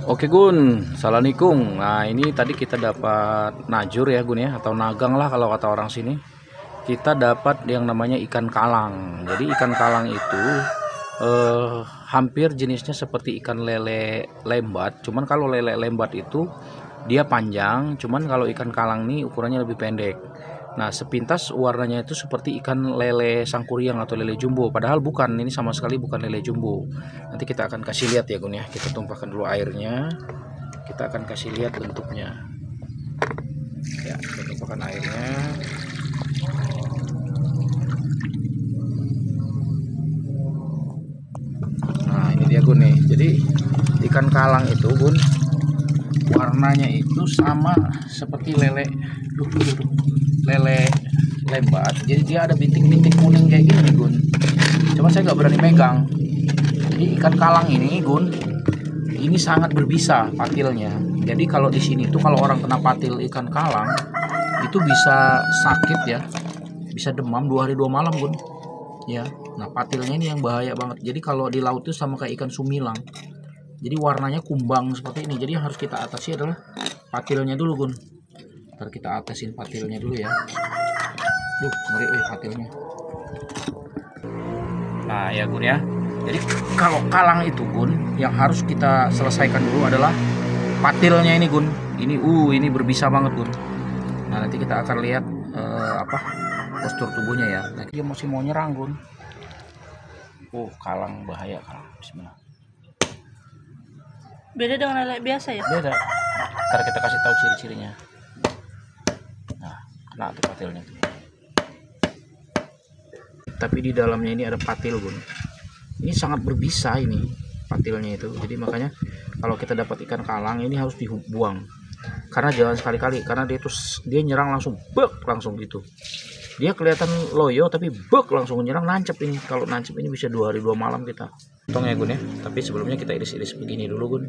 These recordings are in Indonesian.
Oke Gun, salah nikung. Nah ini tadi kita dapat najur ya Gun ya, atau nagang lah kalau kata orang sini. Kita dapat yang namanya ikan kalang. Jadi ikan kalang itu hampir jenisnya seperti ikan lele lembat. Cuman kalau lele lembat itu dia panjang, cuman kalau ikan kalang ini ukurannya lebih pendek. Nah sepintas warnanya itu seperti ikan lele sangkuriang atau lele jumbo, padahal bukan, ini sama sekali bukan lele jumbo. Nanti kita akan kasih lihat ya Gun ya, kita tumpahkan dulu airnya, kita akan kasih lihat bentuknya ya. Kita tumpahkan airnya. Nah ini dia Gun nih, jadi ikan kalang itu Gun warnanya itu sama seperti lele lele lembat, jadi dia ada bintik-bintik kuning kayak gini nih Gun. Cuma saya nggak berani megang. Jadi ikan kalang ini Gun, ini sangat berbisa patilnya. Jadi kalau di sini tuh kalau orang kena patil ikan kalang itu bisa sakit ya, bisa demam 2 hari 2 malam Gun ya. Nah patilnya ini yang bahaya banget. Jadi kalau di laut itu sama kayak ikan sumilang, jadi warnanya kumbang seperti ini. Jadi yang harus kita atasi adalah patilnya dulu Gun. Ntar kita atasin patilnya dulu ya. Duh, ngeri patilnya. Nah ya Gun ya, jadi kalau kalang itu Gun, yang harus kita selesaikan dulu adalah patilnya ini Gun. Ini berbisa banget Gun. Nah nanti kita akan lihat postur tubuhnya ya. Nah dia masih mau nyerang Gun. Kalang bahaya kalang. Bismillah. Beda dengan lele biasa ya? Beda. Ntar kita kasih tahu ciri-cirinya. Nah, kena tuh patilnya tuh. Tapi di dalamnya ini ada patil Gun. Ini sangat berbisa ini patilnya itu. Jadi makanya kalau kita dapat ikan kalang ini harus dibuang. Karena jangan sekali-kali, karena dia nyerang langsung langsung gitu. Dia kelihatan loyo tapi langsung nyerang, nancep ini. Kalau nancep ini bisa 2 hari 2 malam kita. Potong ya Gun ya. Tapi sebelumnya kita iris-iris begini dulu Gun.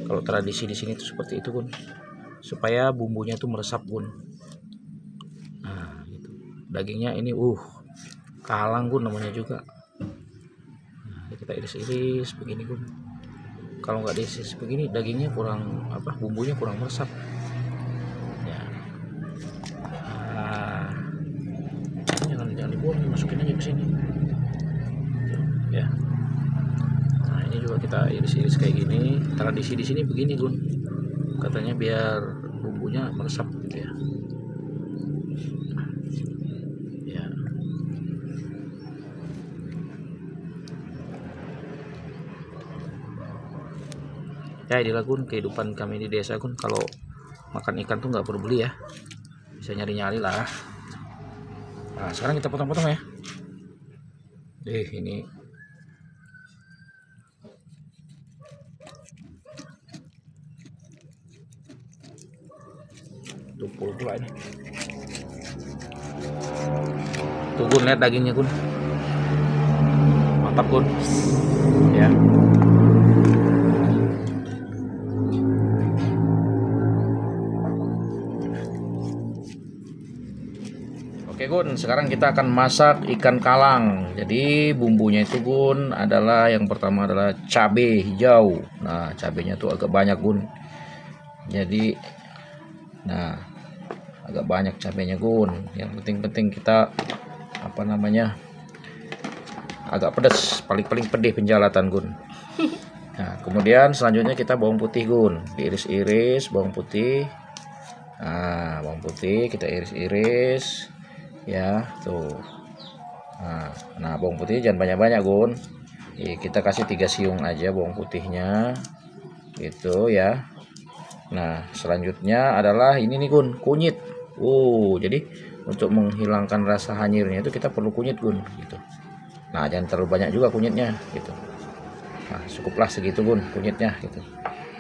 Kalau tradisi di sini tuh seperti itu Gun. Supaya bumbunya tuh meresap Gun. Nah, gitu. Dagingnya ini kalang Gun namanya juga. Nah, kita iris-iris begini Gun. Kalau nggak diiris begini dagingnya kurang bumbunya kurang meresap. Ya. Nah, jangan dibuang, masukin aja ke sini. Ya. Nah, ini juga kita iris-iris kayak gini. Tradisi di sini begini Gun. Katanya biar bumbunya meresap gitu ya. Ya inilah Gun kehidupan kami di desa Gun. Kalau makan ikan tuh nggak perlu beli ya, bisa nyari-nyari lah. Nah sekarang kita potong-potong ya. Ini tumpul pula ini. Tuh Gun, lihat dagingnya Gun, mantap Gun ya. Oke Gun, sekarang kita akan masak ikan kalang. Jadi bumbunya itu Gun adalah yang pertama adalah cabai hijau. Nah cabenya tuh agak banyak Gun. Jadi agak banyak cabenya Gun. Yang penting kita agak pedas, paling pedih penjalatan Gun. Nah kemudian selanjutnya kita bawang putih Gun, diiris-iris bawang putih. Nah bawang putih kita iris-iris ya tuh. Nah bawang putih jangan banyak-banyak Gun. Kita kasih 3 siung aja bawang putihnya gitu ya. Nah selanjutnya adalah ini nih Gun, kunyit. Jadi untuk menghilangkan rasa hanyirnya itu kita perlu kunyit Gun gitu. Nah jangan terlalu banyak juga kunyitnya gitu. Nah cukuplah segitu Gun kunyitnya gitu.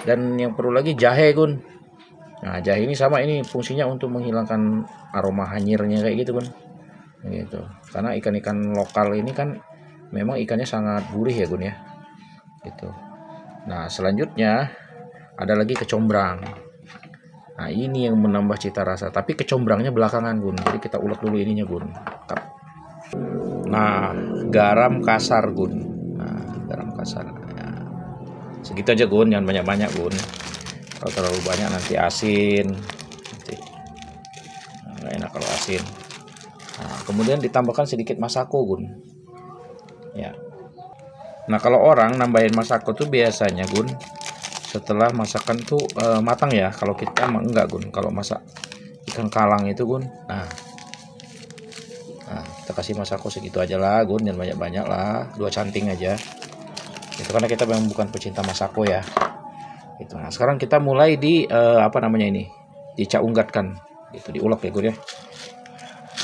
Dan yang perlu lagi jahe Gun. Nah jahe ini sama, ini fungsinya untuk menghilangkan aroma hanyirnya kayak gitu Gun. Gitu. Karena ikan-ikan lokal ini kan memang ikannya sangat gurih ya Gun ya. Gitu. Nah selanjutnya ada lagi kecombrang. Nah ini yang menambah cita rasa, tapi kecombrangnya belakangan Gun. Jadi kita ulek dulu ininya Gun. Nah garam kasar Gun. Nah garam kasar. segitu aja Gun, jangan banyak-banyak Gun. Kalau terlalu banyak nanti asin, nanti nggak enak kalau asin. Nah, kemudian ditambahkan sedikit masako Gun. Ya. Nah kalau orang nambahin masako tuh biasanya Gun, setelah masakan tuh matang ya. Kalau kita enggak Gun, kalau masak ikan kalang itu Gun. Nah, kita kasih masako segitu aja lah Gun, jangan banyak-banyak lah, 2 canting aja. Itu karena kita memang bukan pecinta masako ya. Gitu. Nah sekarang kita mulai di apa namanya ini, dicaunggatkan, gitu, diulek ya Gun ya.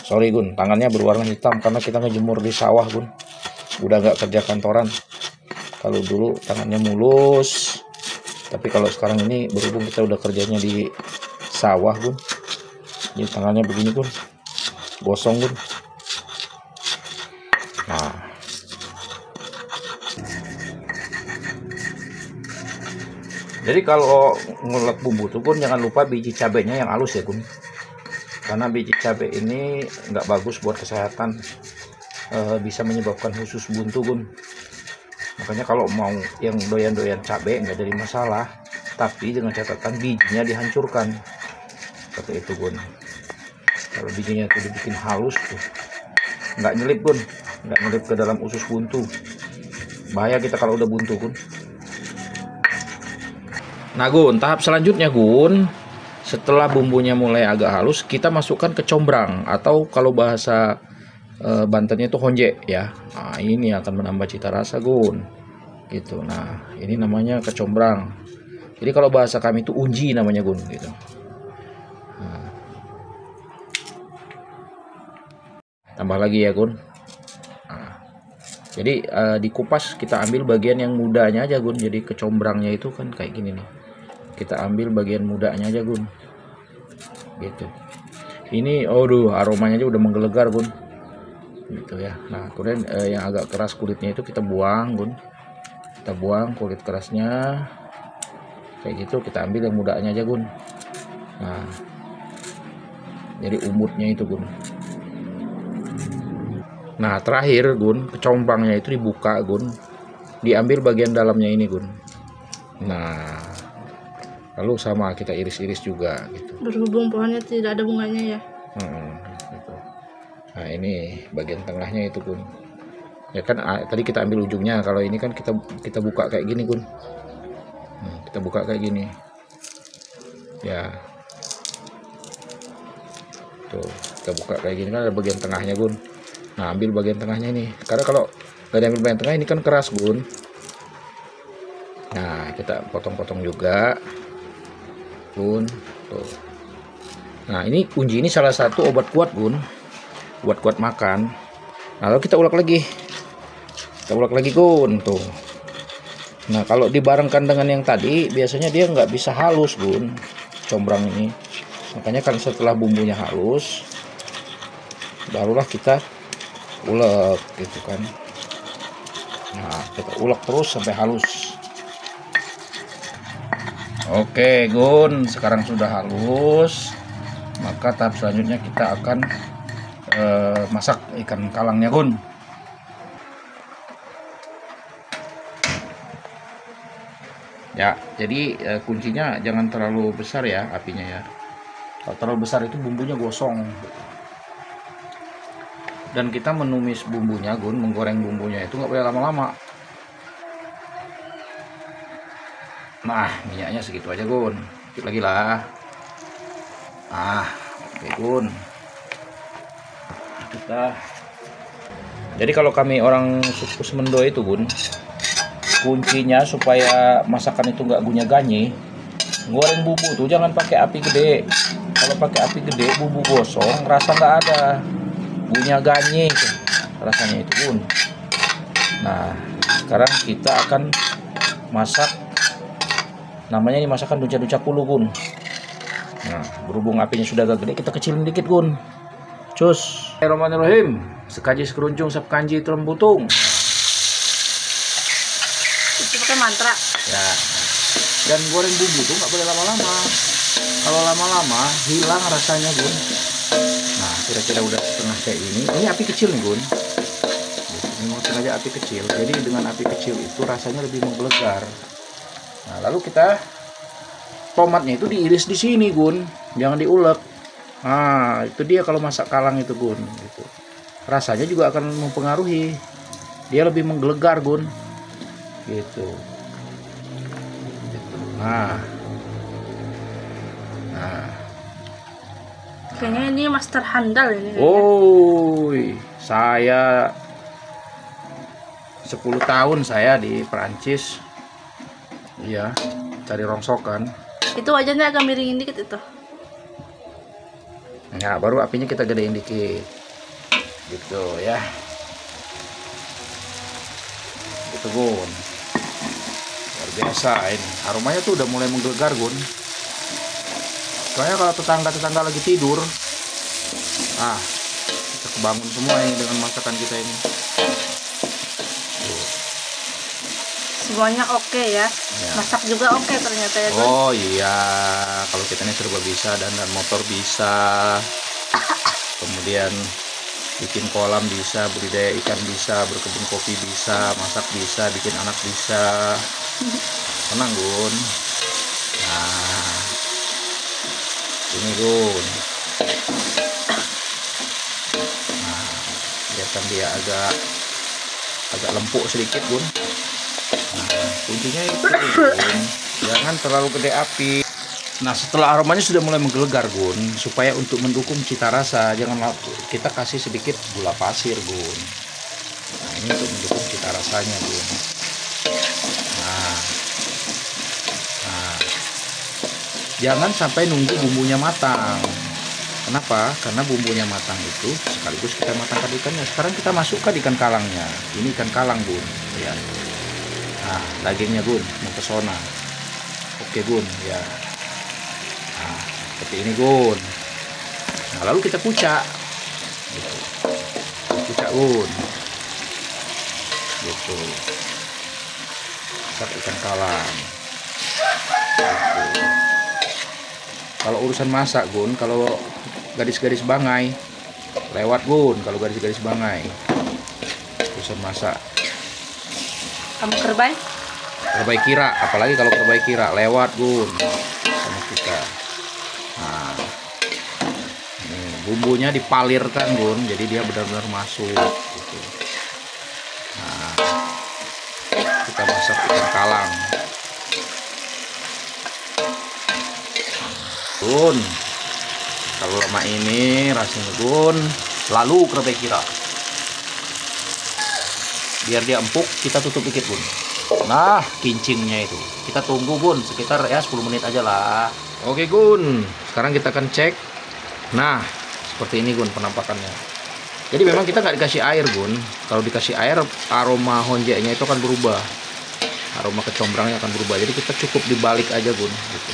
Sorry Gun, tangannya berwarna hitam karena kita ngejemur di sawah Gun. Udah nggak kerja kantoran. Kalau dulu tangannya mulus, tapi kalau sekarang ini berhubung kita udah kerjanya di sawah Gun, jadi tangannya begini Gun, gosong Gun. Nah, jadi kalau ngulek bumbu tuh Gun, jangan lupa biji cabenya yang halus ya Gun, karena biji cabai ini nggak bagus buat kesehatan, bisa menyebabkan usus buntu Gun. Makanya kalau mau yang doyan-doyan cabai nggak jadi masalah, tapi dengan catatan bijinya dihancurkan seperti itu Gun. Kalau bijinya itu dibikin halus tuh nggak nyelip Gun, nggak nyelip ke dalam usus buntu, bahaya kita kalau udah buntu Gun. Nah Gun, tahap selanjutnya Gun, setelah bumbunya mulai agak halus, kita masukkan ke combrang, atau kalau bahasa Bantennya itu honje ya. Nah ini akan menambah cita rasa Gun, gitu. Nah ini namanya kecombrang. Jadi kalau bahasa kami itu unji namanya Gun, gitu. Nah, tambah lagi ya Gun. Nah, jadi dikupas kita ambil bagian yang mudanya aja Gun. Jadi kecombrangnya itu kan kayak gini nih, kita ambil bagian mudanya aja Gun, gitu. Ini aduh aromanya aja udah menggelegar Gun, gitu ya. Nah kemudian yang agak keras kulitnya itu kita buang Gun, kita buang kulit kerasnya kayak gitu, kita ambil yang mudanya aja Gun. Nah jadi umutnya itu Gun. Nah terakhir Gun, kecombrangnya itu dibuka Gun, diambil bagian dalamnya ini Gun. Nah lalu sama kita iris-iris juga gitu. Berhubung pohonnya tidak ada bunganya ya. Gitu. Nah ini bagian tengahnya itu Gun. Ya kan tadi kita ambil ujungnya, kalau ini kan kita buka kayak gini Gun. Kita buka kayak gini. Ya. Tuh, kita buka kayak gini kan ada bagian tengahnya Gun. Nah, ambil bagian tengahnya ini. Karena kalau nggak diambil bagian tengah ini kan keras Gun. Nah, kita potong-potong juga. Gun. Tuh. Nah, ini kunci ini salah satu obat kuat Gun. Buat kuat makan. Nah, lalu kita ulek lagi. Kita ulek lagi Gun, tuh. Nah, kalau dibarengkan dengan yang tadi, biasanya dia nggak bisa halus Gun, combrang ini. Makanya kan setelah bumbunya halus, barulah kita ulek gitu kan. Nah, kita ulek terus sampai halus. Oke Gun, sekarang sudah halus. Maka tahap selanjutnya kita akan masak ikan kalangnya Gun. Ya, jadi kuncinya jangan terlalu besar ya apinya ya. Kalau terlalu besar itu bumbunya gosong. Dan kita menumis bumbunya Gun, menggoreng bumbunya itu nggak boleh lama-lama. Nah, minyaknya segitu aja Gun. Dikit lagi lah. Oke Gun. Jadi kalau kami orang suku Semendo itu Gun, kuncinya supaya masakan itu nggak gunya-ganyi, goreng bumbu tuh jangan pakai api gede. Kalau pakai api gede bumbu gosong, rasa nggak ada, gunya-ganyi rasanya itu Gun. Nah sekarang kita akan masak, namanya ini masakan duca-duca kulu Gun. Nah berhubung apinya sudah agak gede, kita kecilin dikit Gun. Cus. Bismillahirrahmanirrahim. Sekaji sekeruncung sap kanji telem butung. Itu pakai mantra. Ya. Dan goreng bumbu tuh nggak boleh lama-lama. Kalau lama-lama hilang rasanya Gun. Nah kira-kira udah setengah kayak ini. Ini api kecil nih Gun. Ini mau sengaja api kecil. Jadi dengan api kecil itu rasanya lebih menggelegar. Nah, lalu kita tomatnya itu diiris di sini, Gun. Jangan diulek. Nah, itu dia kalau masak kalang itu, Gun. Gitu. Rasanya juga akan mempengaruhi. Dia lebih menggelegar, Gun. Gitu. Nah. Kayaknya ini master handal ini. Oh, saya 10 tahun saya di Perancis. Iya, cari rongsokan. Itu wajannya agak miringin dikit itu. Nah, baru apinya kita gedein dikit. Gitu ya. Gitu, Gun. Luar biasa ini. Aromanya tuh udah mulai menggelegar, Gun. Soalnya kalau tetangga-tetangga lagi tidur, kita kebangun semua ini dengan masakan kita ini. Semuanya oke ya. Masak juga oke ternyata ya, Gun. Oh iya, kalau kita ini serba bisa, dan motor bisa, kemudian bikin kolam bisa, budidaya ikan bisa, berkebun kopi bisa, masak bisa, bikin anak bisa. Tenang, Gun. Nah, ini, Gun. Nah, biarkan dia agak lempuk sedikit, Gun. Nah, kuncinya itu, Gun. Jangan terlalu gede api. Nah, setelah aromanya sudah mulai menggelegar, Gun, supaya untuk mendukung cita rasa, jangan kita kasih sedikit gula pasir, Gun. Nah, ini untuk mendukung cita rasanya, Gun. Nah, jangan sampai nunggu bumbunya matang. Kenapa? Karena bumbunya matang itu sekaligus kita matangkan ikannya. Sekarang kita masukkan ikan kalangnya. Ini ikan kalang, Gun. Ya. Nah, dagingnya, Gun, mempesona. Oke, Gun, ya. Nah, seperti ini, Gun. Nah, lalu kita kucak. Gitu. Kucak, Gun. Gitu. Kucak ikan kalang. Gitu. Kalau urusan masak, Gun, kalau gadis-gadis Bangai lewat, Gun. Kalau gadis-gadis Bangai urusan masak. Kamu kerbau? Kerbau kira, apalagi kalau kerbau kira lewat, Gun, sama kita. Nah, ini bumbunya dipalirkan, Gun, jadi dia benar-benar masuk. Gitu. Nah, kita masak ikan kalang, Gun. Kalau lama ini rasanya, Gun. Lalu kerbau kira, biar dia empuk, kita tutup dikit, Gun. Nah, kincingnya itu kita tunggu, Gun, sekitar ya 10 menit aja lah. Oke, Gun, sekarang kita akan cek. Nah, seperti ini, Gun, penampakannya. Jadi memang kita nggak dikasih air, Gun. Kalau dikasih air, aroma honjeknya itu akan berubah, aroma kecombrangnya akan berubah. Jadi kita cukup dibalik aja, Gun, gitu.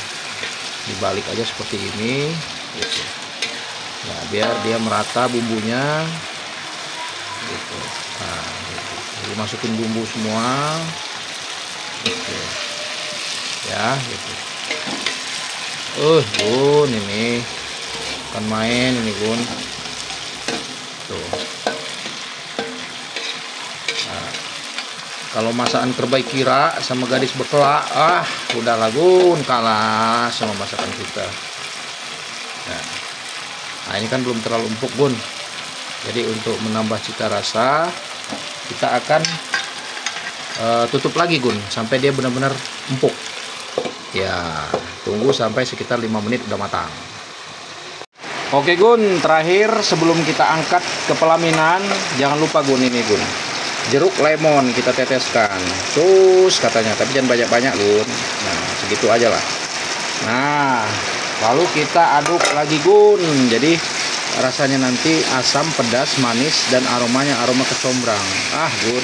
Dibalik aja seperti ini, gitu. Nah, biar dia merata bumbunya, gitu. Nah, gitu. Jadi masukin bumbu semua, gitu. Ya, gitu. Gun, ini kan main ini, Gun. Tuh. Nah, kalau masakan kerbau kira sama gadis bekelak, udahlah, Gun, kalah sama masakan kita. Nah, ini kan belum terlalu empuk, Gun. Jadi untuk menambah cita rasa, kita akan tutup lagi, Gun, sampai dia benar-benar empuk. Ya, tunggu sampai sekitar 5 menit udah matang. Oke, Gun, terakhir sebelum kita angkat ke pelaminan, jangan lupa, Gun, ini, Gun, jeruk lemon kita teteskan. Cus katanya, tapi jangan banyak-banyak, Gun. Nah, segitu aja lah. Nah, lalu kita aduk lagi, Gun. Jadi rasanya nanti asam, pedas, manis, dan aromanya aroma kecombrang. Gun,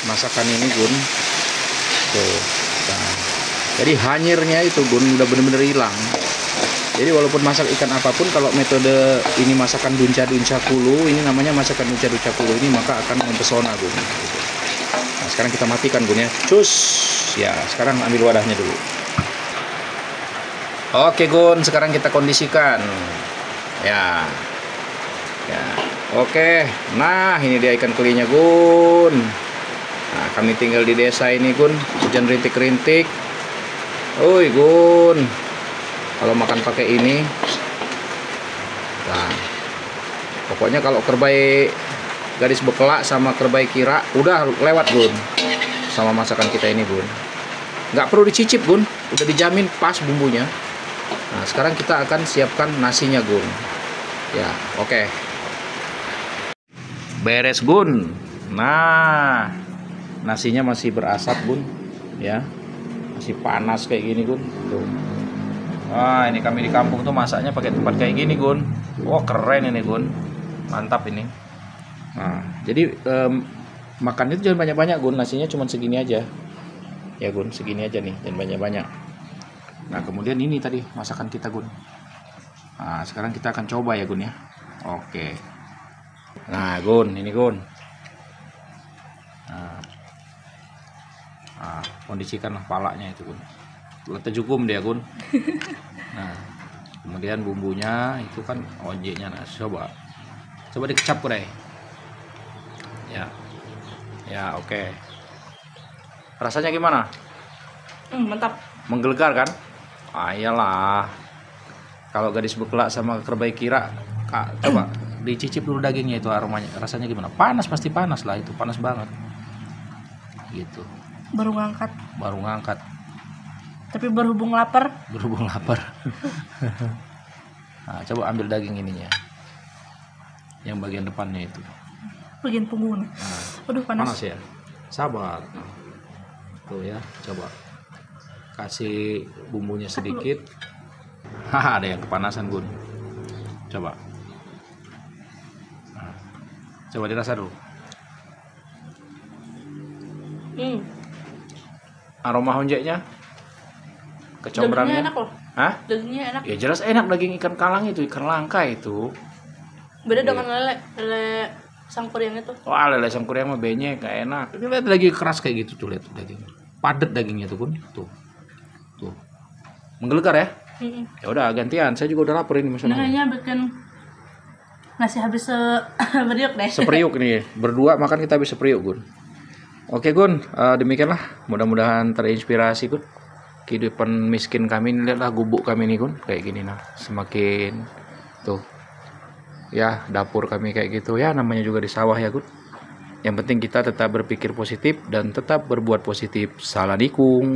masakan ini, Gun, tuh. Nah, jadi hanyirnya itu, Gun, udah bener-bener hilang. Jadi walaupun masak ikan apapun, kalau metode ini masakan dunca-dunca kulu, ini namanya masakan dunca-dunca kulu ini, maka akan mempesona, Gun, gitu. Nah, sekarang kita matikan, Gun, ya. Cus. Ya, sekarang ambil wadahnya dulu. Oke, Gun, sekarang kita kondisikan. Ya. Oke. Nah, ini dia ikan kelinya, Gun. Nah, kami tinggal di desa ini, Gun. Hujan rintik-rintik. Oi Gun, kalau makan pakai ini, nah, pokoknya kalau kerbai gadis bekelak sama kerbai kira udah lewat Gun, sama masakan kita ini Gun. Nggak perlu dicicip Gun, udah dijamin pas bumbunya. Nah sekarang kita akan siapkan nasinya Gun. Ya oke. Beres Gun. Nah nasinya masih berasap Gun, ya. Masih panas kayak gini Gun. Tuh. Wah ini kami di kampung tuh masaknya pakai tempat kayak gini Gun. Wah keren ini Gun, mantap ini. Nah jadi makan itu jangan banyak-banyak Gun, nasinya cuma segini aja. Ya Gun, segini aja nih, jangan banyak-banyak. Nah kemudian ini tadi masakan kita Gun. Nah sekarang kita akan coba ya Gun ya. Oke. Nah Gun, ini Gun. Nah, kondisikanlah palanya itu Gun. Letak jukum dia Gun. Nah, kemudian bumbunya itu kan ojeknya. Nah, coba dikecap Gun deh. Ya, oke. Rasanya gimana? Mantap. Menggelegar kan? Ah iyalah. Kalau gadis bekelak sama kerbai kira, Kak, coba dicicip dulu dagingnya itu aromanya. Rasanya gimana? Panas, pasti panas lah itu, panas banget. Gitu. Baru ngangkat. Tapi berhubung lapar. Nah, coba ambil daging ininya. Yang bagian depannya itu. Bagian punggung. Nah, Aduh panas. panas ya. Sabar. Tuh ya, coba. Kasih bumbunya sedikit. Haha, ada yang kepanasan Gun. Coba. Nah, coba dirasa dulu. Aroma honjeknya, Dagingnya kecombrangnya. enak loh. Hah? Dagingnya enak. Ya jelas enak, daging ikan kalang itu, ikan langka itu. Beda dengan lele sangkuriang itu. Wah, lele sangkuriang mah benyek, gak enak. Ini lihat daging keras kayak gitu tuh, lihat daging. Padat dagingnya tuh Gun. Tuh. Menggelegar ya? Ya udah gantian, saya juga udah lapar ini Ini misalnya. kayaknya bikin nasi habis beriuk deh. Seperiuk nih, berdua makan kita habis seperiuk Gun. Oke Gun, demikianlah. Mudah-mudahan terinspirasi Gun. Kehidupan miskin kami ini, lihatlah gubuk kami nih Gun, kayak gini nah. Semakin tuh. Ya, dapur kami kayak gitu. Ya, namanya juga di sawah ya Gun. Yang penting kita tetap berpikir positif dan tetap berbuat positif. Saladikung.